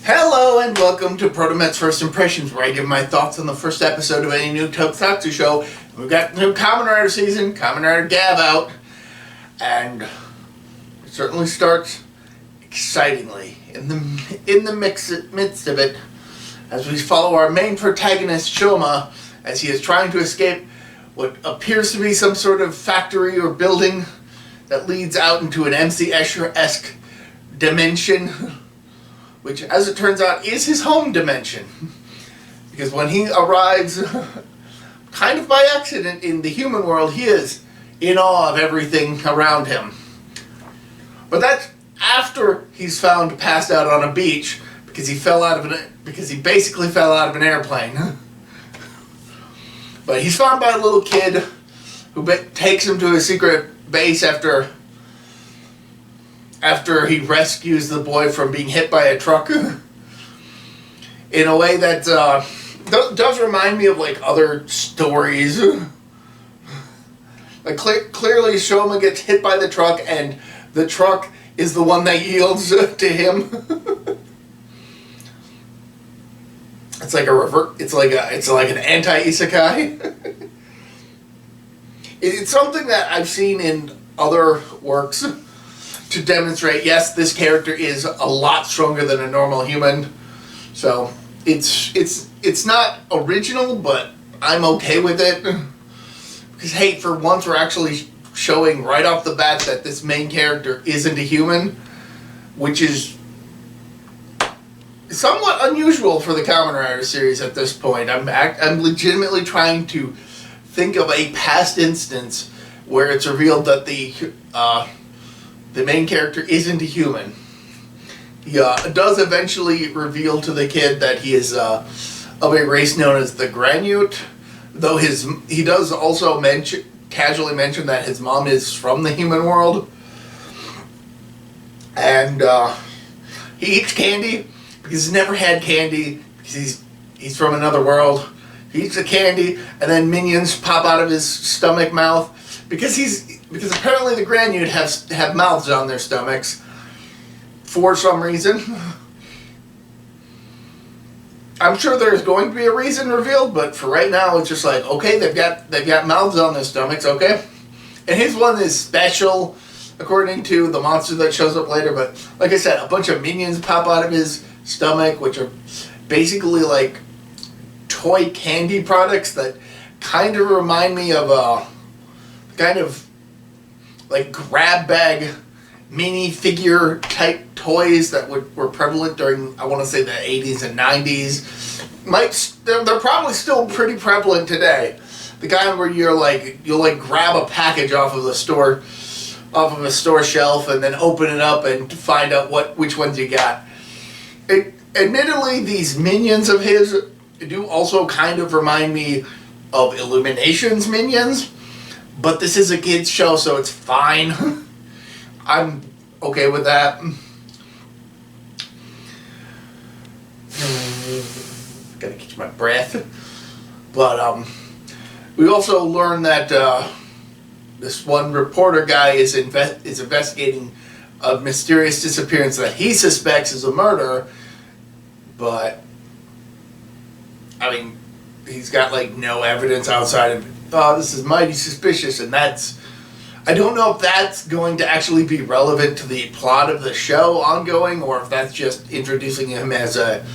Hello and welcome to ProtoMet's First Impressions, where I give my thoughts on the first episode of any new tokusatsu show. We've got the new Kamen Rider season, Kamen Rider Gavv out, and it certainly starts excitingly in the midst of it, as we follow our main protagonist Shoma as he is trying to escape what appears to be some sort of factory or building that leads out into an MC Escher-esque dimension, which, as it turns out, is his home dimension. Because when he arrives, kind of by accident, in the human world, he is in awe of everything around him. But that's after he's found passed out on a beach because he basically fell out of an airplane. But he's found by a little kid who takes him to a secret base after he rescues the boy from being hit by a truck in a way that does remind me of like other stories. Like clearly Shoma gets hit by the truck and the truck is the one that yields to him. It's like an anti-isekai. It's something that I've seen in other works to demonstrate, yes, this character is a lot stronger than a normal human. So it's not original, but I'm okay with it. Because hey, for once we're actually showing right off the bat that this main character isn't a human, which is somewhat unusual for the Kamen Rider series at this point. I'm legitimately trying to think of a past instance where it's revealed that the main character isn't a human. He does eventually reveal to the kid that he is of a race known as the Granute, though he does also casually mention that his mom is from the human world. And he eats candy because he's never had candy because he's from another world. He eats the candy and then minions pop out of his stomach mouth because apparently the Granute have mouths on their stomachs for some reason. I'm sure there's going to be a reason revealed, but for right now it's just like, okay, they've got mouths on their stomachs, okay? And his one is special according to the monster that shows up later, but like I said, a bunch of minions pop out of his stomach, which are basically like toy candy products that kind of remind me of kind of like grab bag mini figure type toys that were prevalent during, I want to say, the 80s and 90s. They're probably still pretty prevalent today. The kind where you'll grab a package off of a store shelf and then open it up and find out which ones you got. Admittedly, these minions of his do also kind of remind me of Illumination's minions, but this is a kid's show, so it's fine. I'm okay with that. Gotta catch my breath. But we also learn that this one reporter guy is investigating a mysterious disappearance that he suspects is a murder, but I mean, he's got like no evidence outside of, oh, this is mighty suspicious, and I don't know if that's going to actually be relevant to the plot of the show ongoing, or if that's just introducing him as a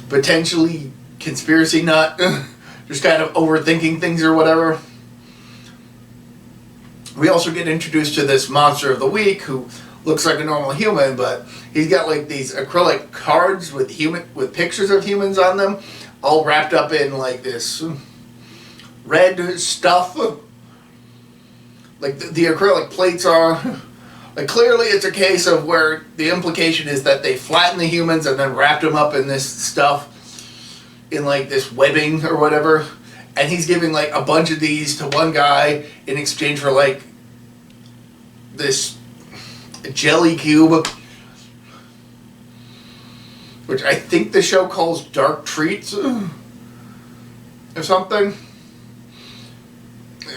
potentially conspiracy nut, just kind of overthinking things or whatever. We also get introduced to this monster of the week who looks like a normal human, but he's got like these acrylic cards with pictures of humans on them, all wrapped up in like this red stuff. Like the acrylic plates are, like, clearly it's a case of where the implication is that they flattened the humans and then wrapped them up in this stuff, in like this webbing or whatever, and he's giving like a bunch of these to one guy in exchange for like this jelly cube, which I think the show calls dark treats or something.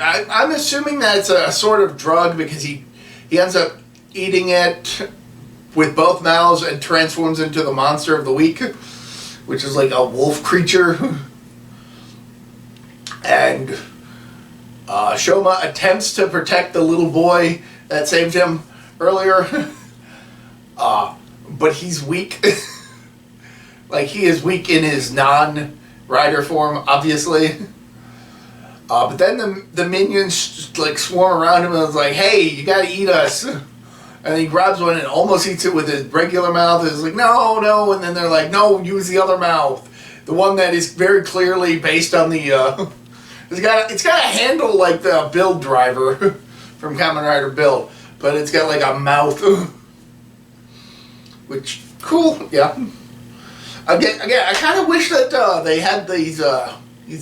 I'm assuming that it's a sort of drug because he ends up eating it with both mouths and transforms into the monster of the week, which is like a wolf creature. And Shoma attempts to protect the little boy that saved him earlier, but he's weak. Like, he is weak in his non-rider form, obviously. But then the minions just, like, swarm around him and it's like, hey, you gotta eat us. And he grabs one and almost eats it with his regular mouth. It's like, no, no. And then they're like, no, use the other mouth. The one that is very clearly based on the... It's got a handle like the Build driver from Kamen Rider Build. But it's got like a mouth. Which, cool, yeah. Again, I kind of wish that they had these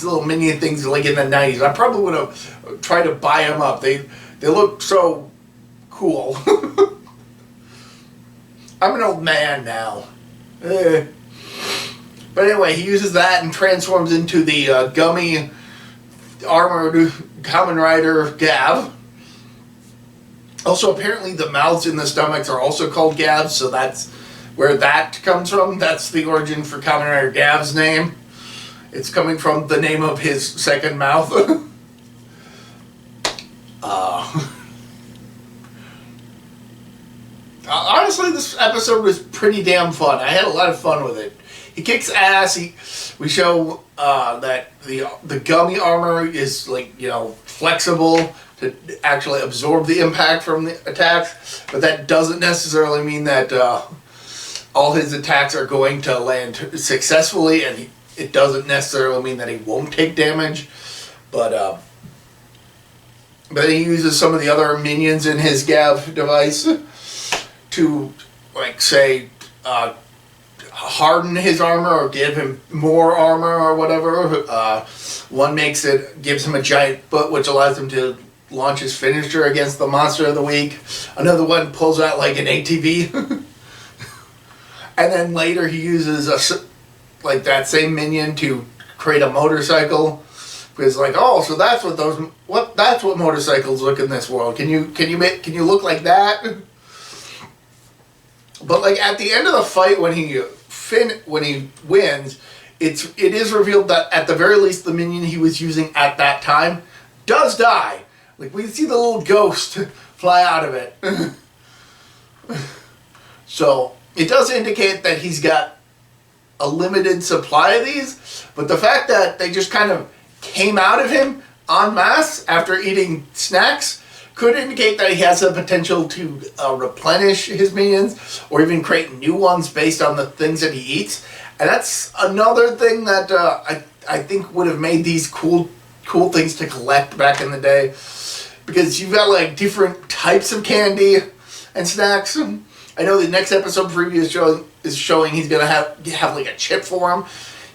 little minion things like in the 90s. I probably would have tried to buy them up. They look so cool. I'm an old man now. But anyway, he uses that and transforms into the gummy armored Kamen Rider Gavv. Also, apparently the mouths in the stomachs are also called Gavs, so that's where that comes from. That's the origin for Kamen Rider Gavv's name. It's coming from the name of his second mouth. Honestly, this episode was pretty damn fun. I had a lot of fun with it. He kicks ass. We show that the gummy armor is, like, you know, flexible to actually absorb the impact from the attacks, but that doesn't necessarily mean that all his attacks are going to land successfully, and it doesn't necessarily mean that he won't take damage, but he uses some of the other minions in his Gavv device to, like, say, harden his armor or give him more armor or whatever. One gives him a giant foot, which allows him to launch his finisher against the monster of the week. Another one pulls out like an ATV. And then later he uses like that same minion to create a motorcycle. Because, like, oh, so that's what motorcycles look in this world. Can you look like that? But, like, at the end of the fight, when he wins, it is revealed that at the very least the minion he was using at that time does die. Like, we see the little ghost fly out of it. So it does indicate that he's got a limited supply of these, but the fact that they just kind of came out of him en masse after eating snacks could indicate that he has the potential to replenish his minions or even create new ones based on the things that he eats. And that's another thing that I think would have made these cool things to collect back in the day. Because you've got, like, different types of candy and snacks. I know the next episode preview is showing he's going to have like a chip for him.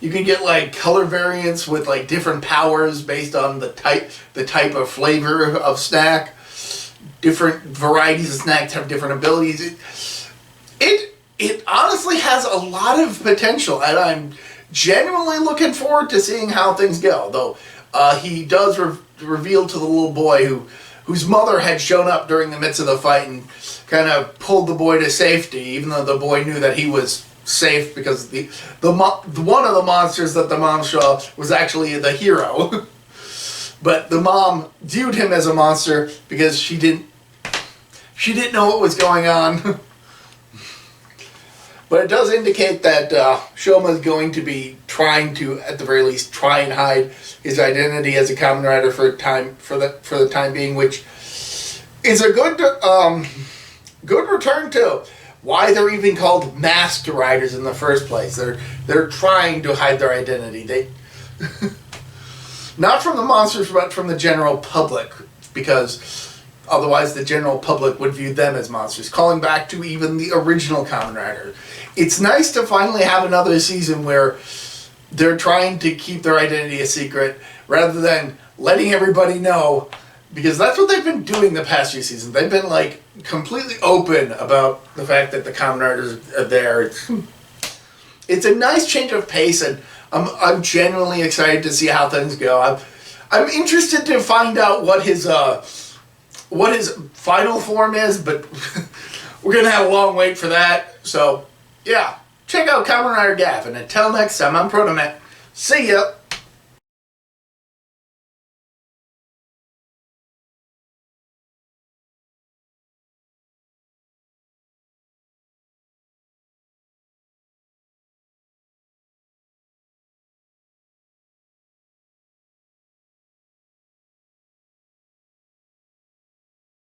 You can get, like, color variants with, like, different powers based on the type of flavor of snack. Different varieties of snacks have different abilities. It honestly has a lot of potential, and I'm genuinely looking forward to seeing how things go. Though he does reveal to the little boy whose mother had shown up during the midst of the fight and kind of pulled the boy to safety, even though the boy knew that he was safe because one of the monsters that the mom saw was actually the hero. But the mom viewed him as a monster because she didn't know what was going on. But it does indicate that Shoma is going to be trying to, at the very least, try and hide his identity as a Kamen Rider for the time being, which is a good return to why they're even called masked riders in the first place. They're trying to hide their identity. They not from the monsters, but from the general public, because otherwise the general public would view them as monsters. Calling back to even the original Kamen Rider. It's nice to finally have another season where they're trying to keep their identity a secret rather than letting everybody know, because that's what they've been doing the past few seasons. They've been, like, completely open about the fact that the Kamen Riders are there. It's a nice change of pace, and I'm genuinely excited to see how things go. I'm interested to find out what his final form is, but we're going to have a long wait for that. So, yeah. Check out Kamen Rider Gavv. And until next time, I'm ProtoMet. See ya.